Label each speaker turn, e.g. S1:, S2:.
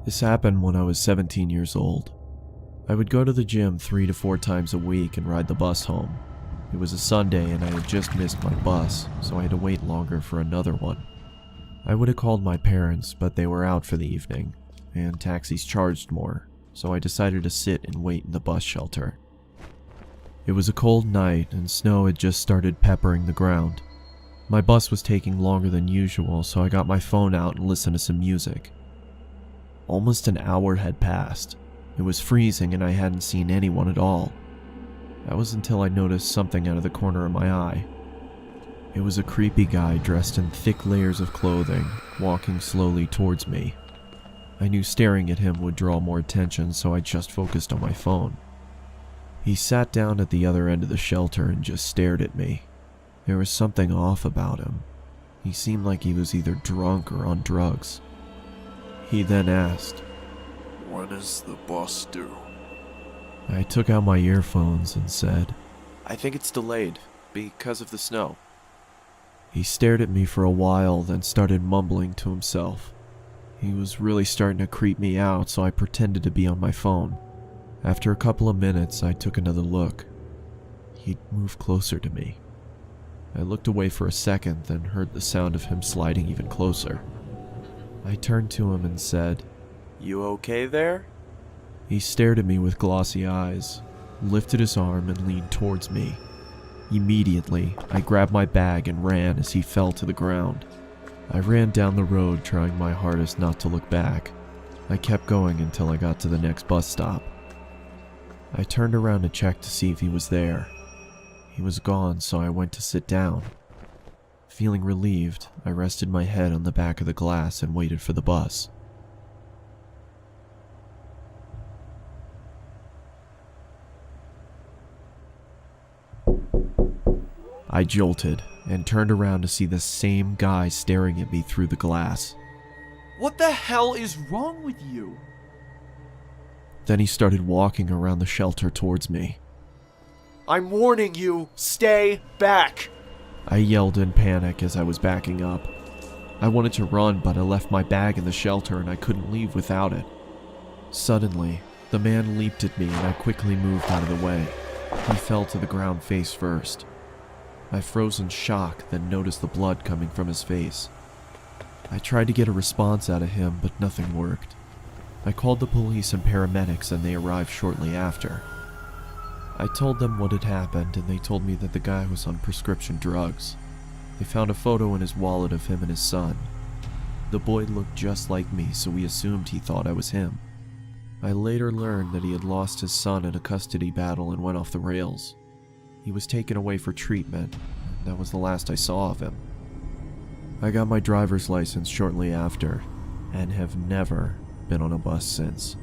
S1: This happened when I was 17 years old. I would go to the gym 3 to 4 times a week and ride the bus home. It was a Sunday and I had just missed my bus, so I had to wait longer for another one. I would have called my parents, but they were out for the evening, and taxis charged more, so I decided to sit and wait in the bus shelter. It was a cold night and snow had just started peppering the ground. My bus was taking longer than usual, so I got my phone out and listened to some music. Almost an hour had passed. It was freezing and I hadn't seen anyone at all. That was until I noticed something out of the corner of my eye. It was a creepy guy dressed in thick layers of clothing, walking slowly towards me. I knew staring at him would draw more attention, so I just focused on my phone. He sat down at the other end of the shelter and just stared at me. There was something off about him. He seemed like he was either drunk or on drugs. He then asked,
S2: "When is the bus due?"
S1: I took out my earphones and said, "I think it's delayed, because of the snow." He stared at me for a while, then started mumbling to himself. He was really starting to creep me out, so I pretended to be on my phone. After a couple of minutes, I took another look. He'd moved closer to me. I looked away for a second, then heard the sound of him sliding even closer. I turned to him and said, "You okay there?" He stared at me with glossy eyes, lifted his arm and leaned towards me. Immediately, I grabbed my bag and ran as he fell to the ground. I ran down the road, trying my hardest not to look back. I kept going until I got to the next bus stop. I turned around to check to see if he was there. He was gone, so I went to sit down. Feeling relieved, I rested my head on the back of the glass and waited for the bus. I jolted and turned around to see the same guy staring at me through the glass.
S3: What the hell is wrong with you?
S1: Then he started walking around the shelter towards me.
S3: I'm warning you, stay back!
S1: I yelled in panic as I was backing up. I wanted to run, but I left my bag in the shelter and I couldn't leave without it. Suddenly, the man leaped at me and I quickly moved out of the way. He fell to the ground face first. I froze in shock, then noticed the blood coming from his face. I tried to get a response out of him, but nothing worked. I called the police and paramedics and they arrived shortly after. I told them what had happened and they told me that the guy was on prescription drugs. They found a photo in his wallet of him and his son. The boy looked just like me, so we assumed he thought I was him. I later learned that he had lost his son in a custody battle and went off the rails. He was taken away for treatment, and that was the last I saw of him. I got my driver's license shortly after, and have never been on a bus since.